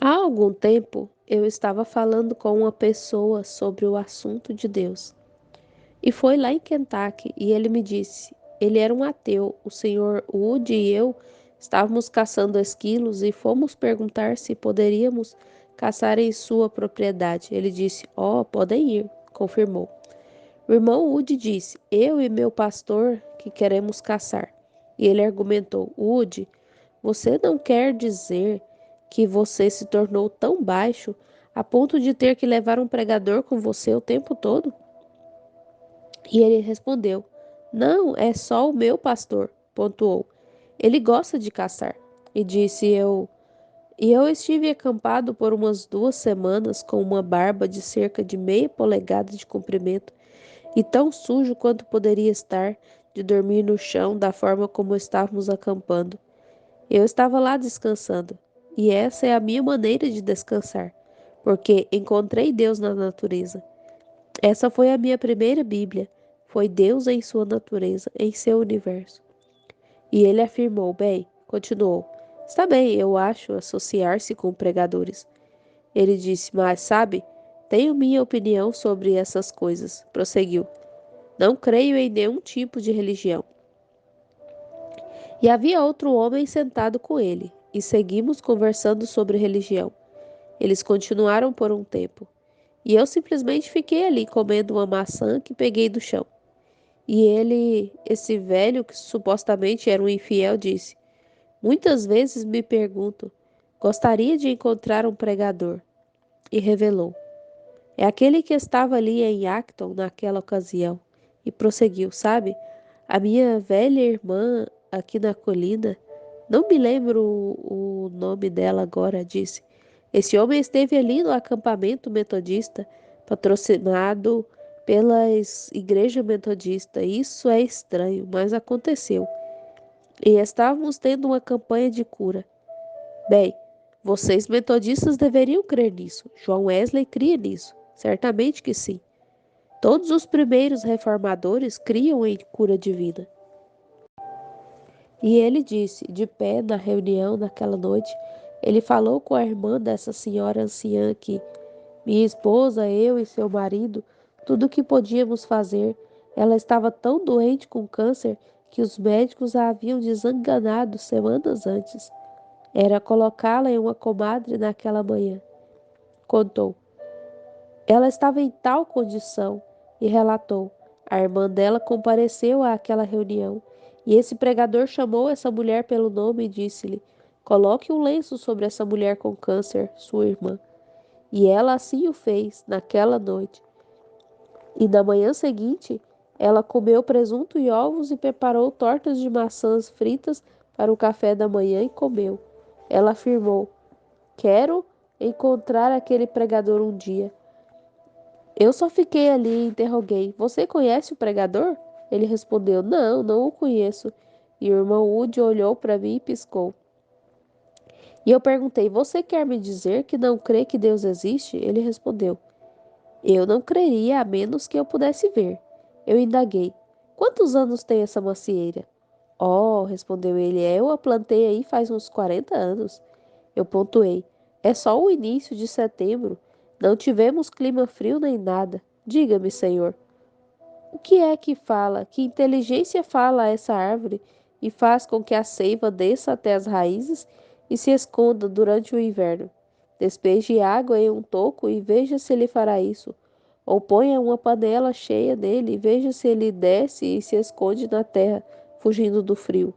Há algum tempo eu estava falando com uma pessoa sobre o assunto de Deus. E foi lá em Kentucky e ele me disse: ele era um ateu. O senhor Wood e eu estávamos caçando esquilos e fomos perguntar se poderíamos caçar em sua propriedade. Ele disse: "Oh, podem ir", confirmou. O irmão Wood disse: "Eu e meu pastor que queremos caçar." E ele argumentou: "Wood, você não quer dizer que você se tornou tão baixo a ponto de ter que levar um pregador com você o tempo todo?" E ele respondeu: "Não, é só o meu pastor", pontuou. "Ele gosta de caçar." E disse eu: "E eu estive acampado por umas 2 semanas com uma barba de cerca de meia polegada de comprimento e tão sujo quanto poderia estar de dormir no chão da forma como estávamos acampando. Eu estava lá descansando, e essa é a minha maneira de descansar, porque encontrei Deus na natureza. Essa foi a minha primeira Bíblia. Foi Deus em sua natureza, em seu universo." E ele afirmou: "Bem, continuou. Está bem, eu acho associar-se com pregadores." Ele disse: "Mas, sabe, tenho minha opinião sobre essas coisas." Prosseguiu: "Não creio em nenhum tipo de religião." E havia outro homem sentado com ele, e seguimos conversando sobre religião. Eles continuaram por um tempo, e eu simplesmente fiquei ali comendo uma maçã que peguei do chão. E ele, esse velho que supostamente era um infiel, disse: "Muitas vezes me pergunto, gostaria de encontrar um pregador." E revelou: "É aquele que estava ali em Acton naquela ocasião." E prosseguiu: "Sabe, a minha velha irmã aqui na colina, não me lembro o nome dela agora, disse: esse homem esteve ali no acampamento metodista, patrocinado pela igreja metodista. Isso é estranho, mas aconteceu. E estávamos tendo uma campanha de cura. Bem, vocês metodistas deveriam crer nisso. João Wesley cria nisso. Certamente que sim. Todos os primeiros reformadores criam em cura divina." E ele disse, de pé na reunião naquela noite, ele falou com a irmã dessa senhora anciã que: "Minha esposa, eu e seu marido, tudo o que podíamos fazer. Ela estava tão doente com câncer que os médicos a haviam desenganado semanas antes. Era colocá-la em uma comadre naquela manhã." Contou. Ela estava em tal condição e relatou. A irmã dela compareceu àquela reunião e esse pregador chamou essa mulher pelo nome e disse-lhe: "Coloque um lenço sobre essa mulher com câncer, sua irmã." E ela assim o fez naquela noite. E na manhã seguinte, ela comeu presunto e ovos e preparou tortas de maçãs fritas para o café da manhã e comeu. Ela afirmou: "Quero encontrar aquele pregador um dia." Eu só fiquei ali e interroguei: "Você conhece o pregador?" Ele respondeu: "Não, não o conheço." E o irmão Wood olhou para mim e piscou. E eu perguntei: "Você quer me dizer que não crê que Deus existe?" Ele respondeu: "Eu não creria a menos que eu pudesse ver." Eu indaguei: "Quantos anos tem essa macieira?" "Oh", respondeu ele, "eu a plantei aí faz uns 40 anos." Eu pontuei: "É só o início de setembro. Não tivemos clima frio nem nada. Diga-me, senhor, o que é que fala, que inteligência fala a essa árvore e faz com que a seiva desça até as raízes e se esconda durante o inverno? Despeje água em um toco e veja se ele fará isso. Ou ponha uma panela cheia nele e veja se ele desce e se esconde na terra, fugindo do frio.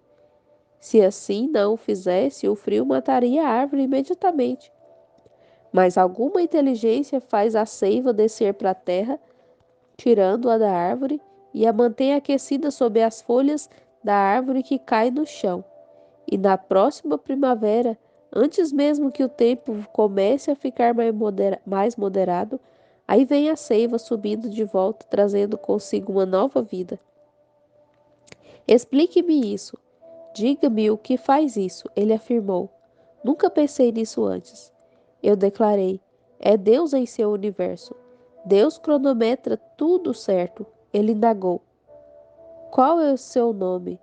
Se assim não o fizesse, o frio mataria a árvore imediatamente. Mas alguma inteligência faz a seiva descer para a terra, tirando-a da árvore, e a mantém aquecida sob as folhas da árvore que cai no chão. E na próxima primavera, antes mesmo que o tempo comece a ficar mais moderado, aí vem a seiva subindo de volta, trazendo consigo uma nova vida. Explique-me isso. Diga-me o que faz isso." Ele afirmou: "Nunca pensei nisso antes." Eu declarei: "É Deus em seu universo. Deus cronometra tudo certo." Ele indagou: "Qual é o seu nome?"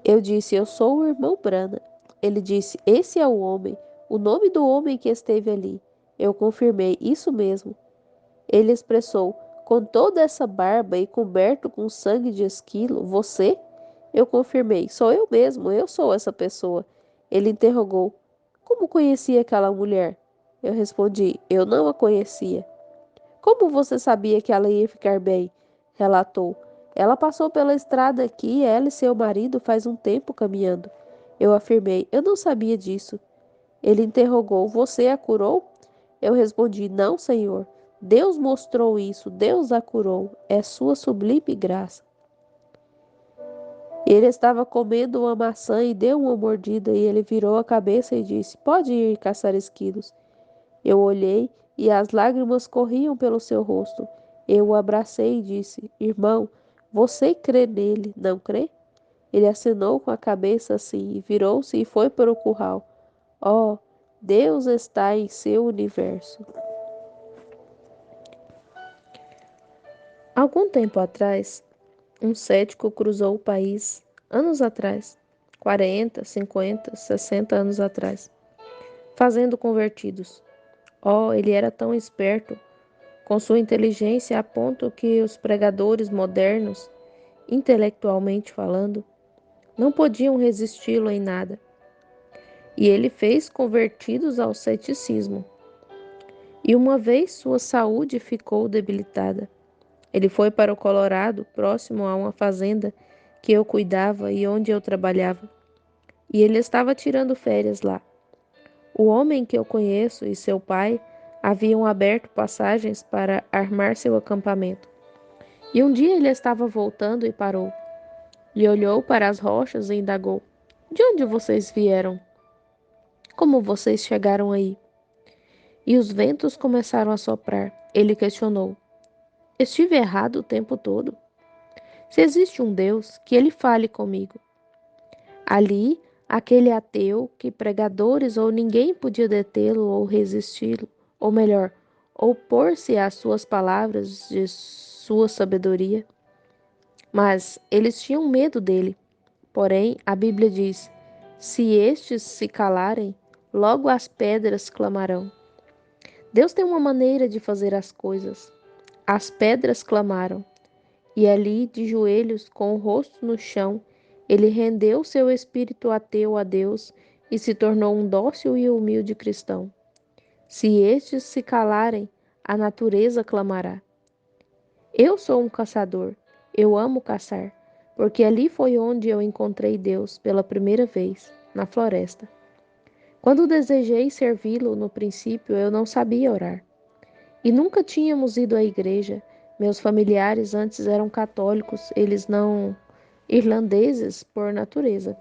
Eu disse: "Eu sou o irmão Brana." Ele disse: "Esse é o homem, o nome do homem que esteve ali. Eu confirmei, isso mesmo. Ele expressou, com toda essa barba e coberto com sangue de esquilo, você? Eu confirmei, sou eu mesmo, eu sou essa pessoa. Ele interrogou, como conhecia aquela mulher? Eu respondi, eu não a conhecia. Como você sabia que ela ia ficar bem? Relatou. Ela passou pela estrada aqui, ela e seu marido faz um tempo caminhando. Eu afirmei, eu não sabia disso. Ele interrogou, você a curou? Eu respondi, não, Senhor. Deus mostrou isso, Deus a curou. É sua sublime graça. Ele estava comendo uma maçã e deu uma mordida, e ele virou a cabeça e disse, pode ir caçar esquilos. Eu olhei e as lágrimas corriam pelo seu rosto. Eu o abracei e disse: Irmão, você crê nele, não crê? Ele acenou com a cabeça assim, e virou-se e foi para o curral. Oh, Deus está em seu universo. Algum tempo atrás, um cético cruzou o país, anos atrás, 40, 50, 60 anos atrás, fazendo convertidos. Oh, ele era tão esperto com sua inteligência a ponto que os pregadores modernos, intelectualmente falando, não podiam resisti-lo em nada. E ele fez convertidos ao ceticismo. E uma vez sua saúde ficou debilitada. Ele foi para o Colorado, próximo a uma fazenda que eu cuidava e onde eu trabalhava. E ele estava tirando férias lá. O homem que eu conheço e seu pai haviam aberto passagens para armar seu acampamento. E um dia ele estava voltando e parou. E olhou para as rochas e indagou: De onde vocês vieram? Como vocês chegaram aí? E os ventos começaram a soprar. Ele questionou: Estive errado o tempo todo? Se existe um Deus, que ele fale comigo. Ali, aquele ateu, que pregadores ou ninguém podia detê-lo ou resisti-lo, ou melhor, opor-se às suas palavras de sua sabedoria. Mas eles tinham medo dele. Porém, a Bíblia diz: se estes se calarem, logo as pedras clamarão. Deus tem uma maneira de fazer as coisas. As pedras clamaram, e ali, de joelhos, com o rosto no chão, ele rendeu seu espírito ateu a Deus e se tornou um dócil e humilde cristão. Se estes se calarem, a natureza clamará. Eu sou um caçador. Eu amo caçar, porque ali foi onde eu encontrei Deus pela primeira vez, na floresta. Quando desejei servi-lo no princípio, eu não sabia orar. E nunca tínhamos ido à igreja. Meus familiares antes eram católicos, eles não irlandeses por natureza.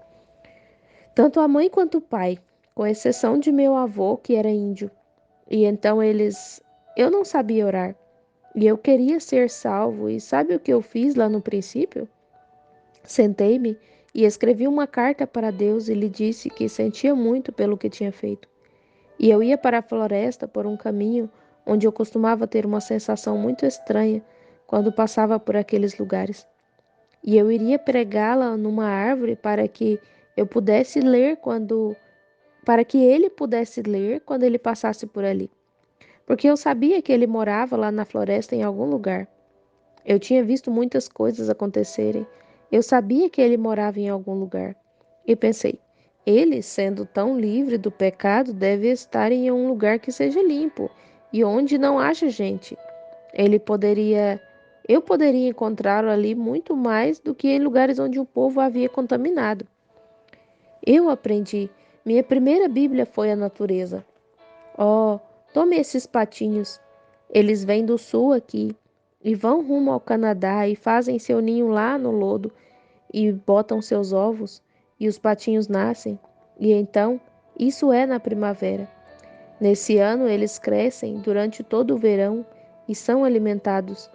Tanto a mãe quanto o pai, com exceção de meu avô, que era índio. E então eu não sabia orar. E eu queria ser salvo, e sabe o que eu fiz lá no princípio? Sentei-me e escrevi uma carta para Deus e lhe disse que sentia muito pelo que tinha feito. E eu ia para a floresta por um caminho onde eu costumava ter uma sensação muito estranha quando passava por aqueles lugares. E eu iria pregá-la numa árvore para que ele pudesse ler quando ele passasse por ali. Porque eu sabia que ele morava lá na floresta em algum lugar. Eu tinha visto muitas coisas acontecerem. Eu sabia que ele morava em algum lugar. E pensei, ele, sendo tão livre do pecado, deve estar em um lugar que seja limpo e onde não haja gente. Ele poderia, eu poderia encontrá-lo ali muito mais do que em lugares onde o povo havia contaminado. Eu aprendi. Minha primeira Bíblia foi a natureza. Oh, tome esses patinhos. Eles vêm do sul aqui e vão rumo ao Canadá e fazem seu ninho lá no lodo e botam seus ovos e os patinhos nascem. E então, isso é na primavera. Nesse ano eles crescem durante todo o verão e são alimentados.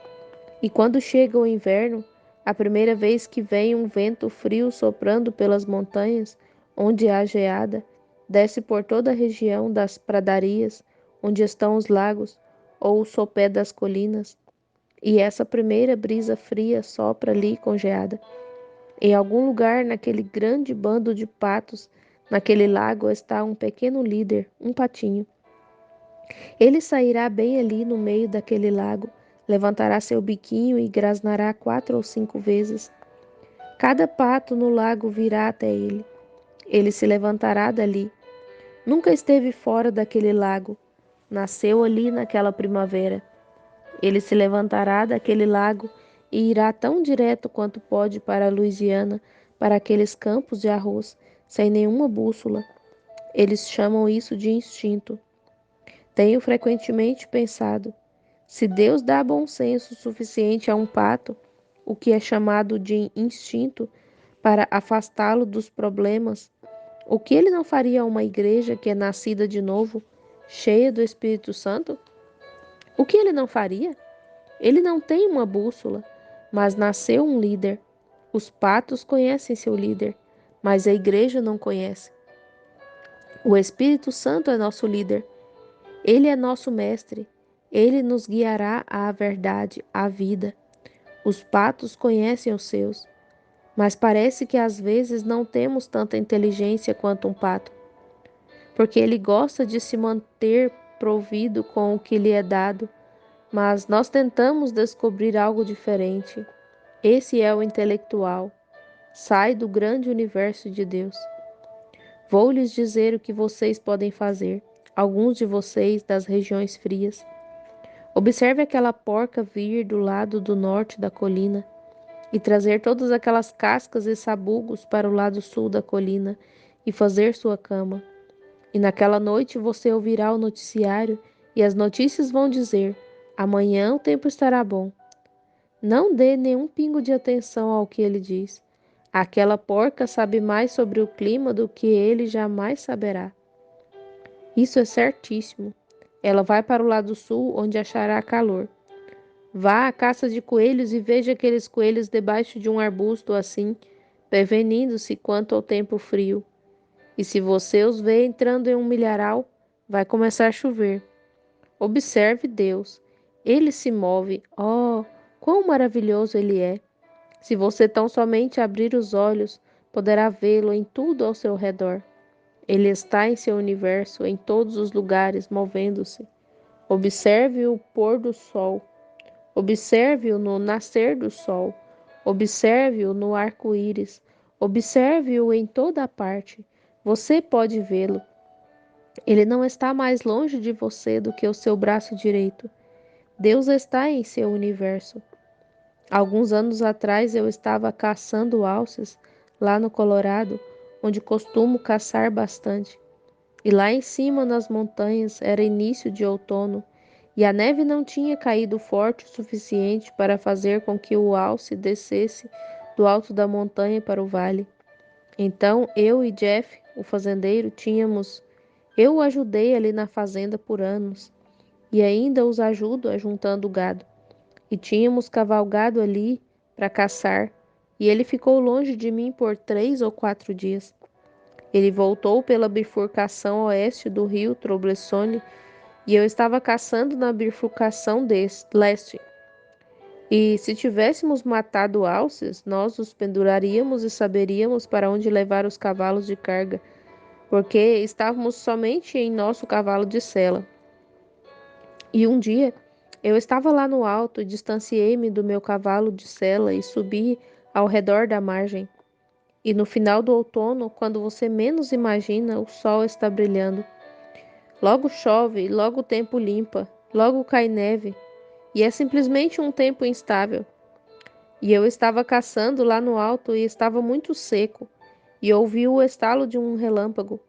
E quando chega o inverno, a primeira vez que vem um vento frio soprando pelas montanhas, onde há geada, desce por toda a região das pradarias, onde estão os lagos, ou o sopé das colinas, e essa primeira brisa fria sopra ali com geada. Em algum lugar naquele grande bando de patos, Naquele lago está um pequeno líder, um patinho. Ele sairá bem ali no meio daquele lago, levantará seu biquinho e grasnará 4 ou 5 vezes. Cada pato no lago virá até ele. Ele se levantará dali. Nunca esteve fora daquele lago. Nasceu ali naquela primavera. Ele se levantará daquele lago e irá tão direto quanto pode para a Louisiana, para aqueles campos de arroz, sem nenhuma bússola. Eles chamam isso de instinto. Tenho frequentemente pensado: se Deus dá bom senso suficiente a um pato, o que é chamado de instinto, para afastá-lo dos problemas, o que ele não faria a uma igreja que é nascida de novo, cheia do Espírito Santo? O que ele não faria? Ele não tem uma bússola, mas nasceu um líder. Os patos conhecem seu líder, mas a igreja não conhece. O Espírito Santo é nosso líder. Ele é nosso mestre. Ele nos guiará à verdade, à vida. Os patos conhecem os seus, mas parece que às vezes não temos tanta inteligência quanto um pato, porque ele gosta de se manter provido com o que lhe é dado, mas nós tentamos descobrir algo diferente. Esse é o intelectual. Sai do grande universo de Deus. Vou lhes dizer o que vocês podem fazer, alguns de vocês das regiões frias. Observe aquela porca vir do lado do norte da colina e trazer todas aquelas cascas e sabugos para o lado sul da colina e fazer sua cama. E naquela noite você ouvirá o noticiário e as notícias vão dizer: amanhã o tempo estará bom. Não dê nenhum pingo de atenção ao que ele diz. Aquela porca sabe mais sobre o clima do que ele jamais saberá. Isso é certíssimo. Ela vai para o lado sul, onde achará calor. Vá à caça de coelhos e veja aqueles coelhos debaixo de um arbusto assim, prevenindo-se quanto ao tempo frio. E se você os vê entrando em um milharal, vai começar a chover. Observe Deus. Ele se move. Oh, quão maravilhoso ele é! Se você tão somente abrir os olhos, poderá vê-lo em tudo ao seu redor. Ele está em seu universo, em todos os lugares, movendo-se. Observe o pôr do sol. Observe-o no nascer do sol. Observe-o no arco-íris. Observe-o em toda a parte. Você pode vê-lo. Ele não está mais longe de você do que o seu braço direito. Deus está em seu universo. Alguns anos atrás eu estava caçando alces lá no Colorado, onde costumo caçar bastante. E lá em cima nas montanhas era início de outono e a neve não tinha caído forte o suficiente para fazer com que o alce descesse do alto da montanha para o vale. Então eu e Jeff, o fazendeiro, eu o ajudei ali na fazenda por anos e ainda os ajudo ajuntando gado. E tínhamos cavalgado ali para caçar, e ele ficou longe de mim por 3 ou 4 dias. Ele voltou pela bifurcação oeste do rio Troublesone e eu estava caçando na bifurcação leste. E se tivéssemos matado alces, nós os penduraríamos e saberíamos para onde levar os cavalos de carga, porque estávamos somente em nosso cavalo de sela. E um dia eu estava lá no alto e distanciei-me do meu cavalo de sela e subi ao redor da margem. E no final do outono, quando você menos imagina, o sol está brilhando. Logo chove, logo o tempo limpa, logo cai neve, e é simplesmente um tempo instável. E eu estava caçando lá no alto e estava muito seco, e ouvi o estalo de um relâmpago.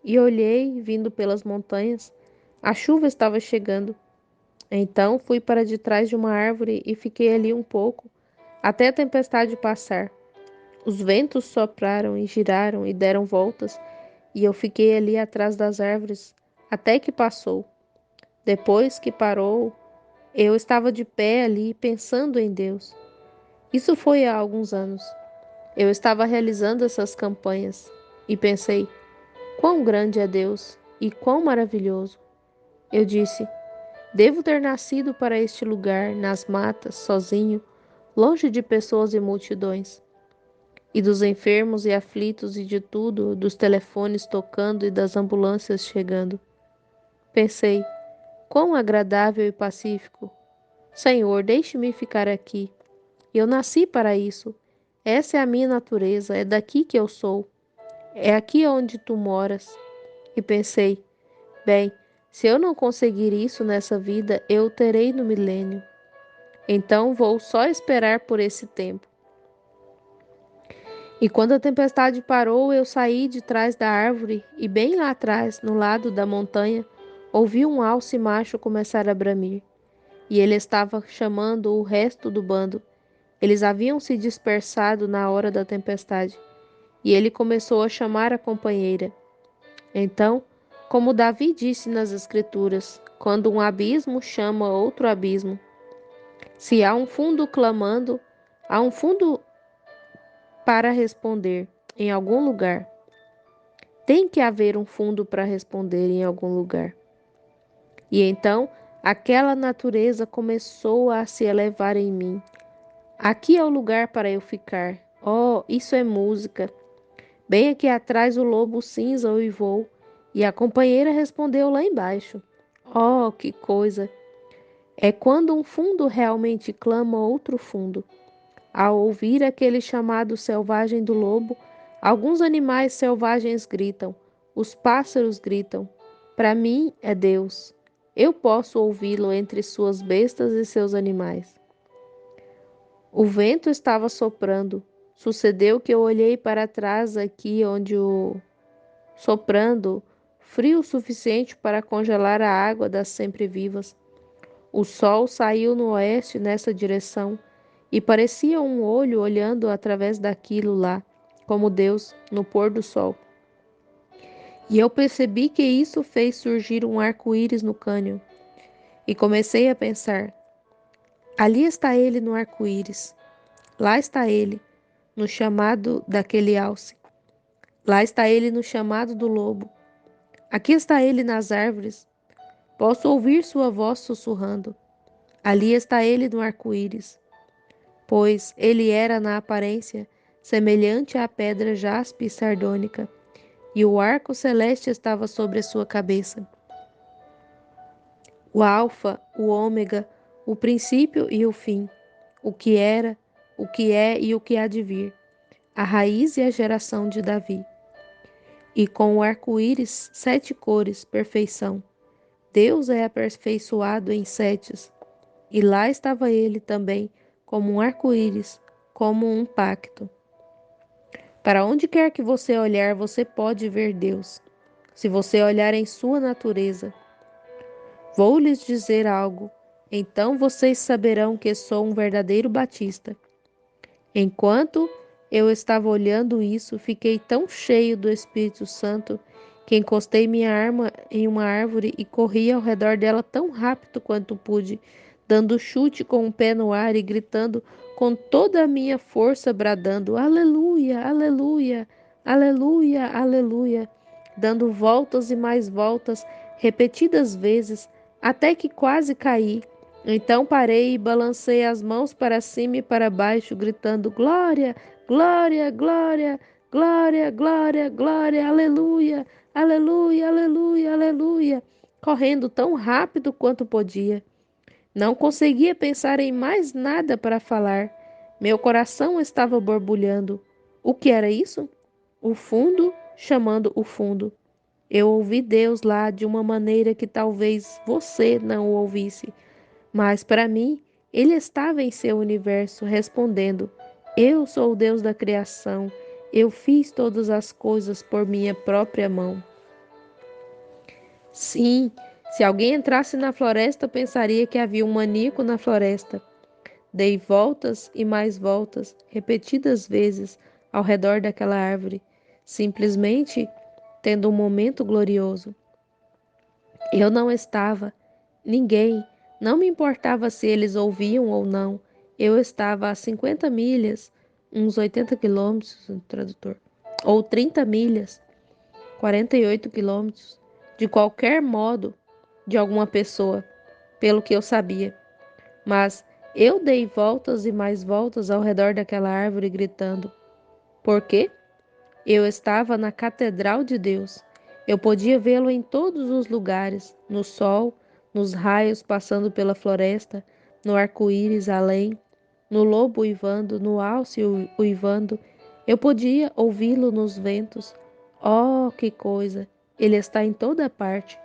E olhei, vindo pelas montanhas. A chuva estava chegando. Então fui para detrás de uma árvore e fiquei ali um pouco, até a tempestade passar. Os ventos sopraram e giraram e deram voltas, e eu fiquei ali atrás das árvores, até que passou. Depois que parou, eu estava de pé ali pensando em Deus. Isso foi há alguns anos. Eu estava realizando essas campanhas e pensei: quão grande é Deus e quão maravilhoso. Eu disse: devo ter nascido para este lugar, nas matas, sozinho, longe de pessoas e multidões. e dos enfermos e aflitos e de tudo, dos telefones tocando e das ambulâncias chegando. Pensei, quão agradável e pacífico. Senhor, deixe-me ficar aqui. Eu nasci para isso. Essa é a minha natureza, é daqui que eu sou. É aqui onde tu moras. E pensei, bem, se eu não conseguir isso nessa vida, eu o terei no milênio. Então vou só esperar por esse tempo. E quando a tempestade parou, eu saí de trás da árvore e bem lá atrás, no lado da montanha, ouvi um alce macho começar a bramir. E ele estava chamando o resto do bando. Eles haviam se dispersado na hora da tempestade. E ele começou a chamar a companheira. Então, como Davi disse nas Escrituras, quando um abismo chama outro abismo, se há um fundo clamando, há um fundo para responder em algum lugar. Tem que haver um fundo para responder em algum lugar. E então, aquela natureza começou a se elevar em mim. Aqui é o lugar para eu ficar. Oh, isso é música. Bem aqui atrás o lobo cinza uivou, e a companheira respondeu lá embaixo. Oh, que coisa! É quando um fundo realmente clama outro fundo. Ao ouvir aquele chamado selvagem do lobo, alguns animais selvagens gritam, os pássaros gritam. Para mim é Deus. Eu posso ouvi-lo entre suas bestas e seus animais. O vento estava soprando. Sucedeu que eu olhei para trás aqui onde o soprando, frio o suficiente para congelar a água das sempre-vivas. O sol saiu no oeste nessa direção e parecia um olho olhando através daquilo lá, como Deus no pôr do sol. E eu percebi que isso fez surgir um arco-íris no cânion. E comecei a pensar: ali está ele no arco-íris. Lá está ele, no chamado daquele alce. Lá está ele no chamado do lobo. Aqui está ele nas árvores. Posso ouvir sua voz sussurrando. Ali está ele no arco-íris, pois ele era na aparência semelhante à pedra jaspe e sardônica, e o arco celeste estava sobre a sua cabeça. O alfa, o ômega, o princípio e o fim, o que era, o que é e o que há de vir, a raiz e a geração de Davi. E com o arco-íris, 7 cores, perfeição. Deus é aperfeiçoado em setes. E lá estava ele também, como um arco-íris, como um pacto. Para onde quer que você olhar, você pode ver Deus. Se você olhar em sua natureza, vou lhes dizer algo. Então vocês saberão que sou um verdadeiro batista. Enquanto eu estava olhando isso, fiquei tão cheio do Espírito Santo que encostei minha arma em uma árvore e corri ao redor dela tão rápido quanto pude, dando chute com o pé no ar e gritando com toda a minha força, bradando: Aleluia, aleluia, aleluia, aleluia, dando voltas e mais voltas, repetidas vezes, até que quase caí. Então parei e balancei as mãos para cima e para baixo, gritando: Glória, glória, glória, glória, glória, glória, aleluia, aleluia, aleluia, aleluia, correndo tão rápido quanto podia. Não conseguia pensar em mais nada para falar. Meu coração estava borbulhando. O que era isso? O fundo chamando o fundo. Eu ouvi Deus lá de uma maneira que talvez você não o ouvisse. Mas para mim, ele estava em seu universo, respondendo: Eu sou o Deus da criação. Eu fiz todas as coisas por minha própria mão. Sim, se alguém entrasse na floresta, pensaria que havia um maníaco na floresta. Dei voltas e mais voltas, repetidas vezes, ao redor daquela árvore, simplesmente tendo um momento glorioso. Eu não estava, ninguém, não me importava se eles ouviam ou não. Eu estava a 50 milhas, uns 80 quilômetros, tradutor, ou 30 milhas, 48 quilômetros, de qualquer modo, de alguma pessoa, pelo que eu sabia. Mas eu dei voltas e mais voltas ao redor daquela árvore, gritando: Por quê? Eu estava na Catedral de Deus. Eu podia vê-lo em todos os lugares, no sol, nos raios passando pela floresta, no arco-íris além, no lobo uivando, no alce uivando. Eu podia ouvi-lo nos ventos. Oh, que coisa! Ele está em toda parte.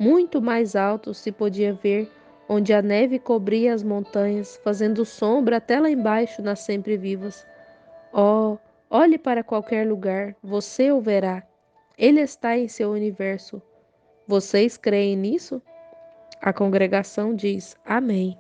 Muito mais alto se podia ver, onde a neve cobria as montanhas, fazendo sombra até lá embaixo nas sempre-vivas. Oh, olhe para qualquer lugar, você o verá. Ele está em seu universo. Vocês creem nisso? A congregação diz: Amém.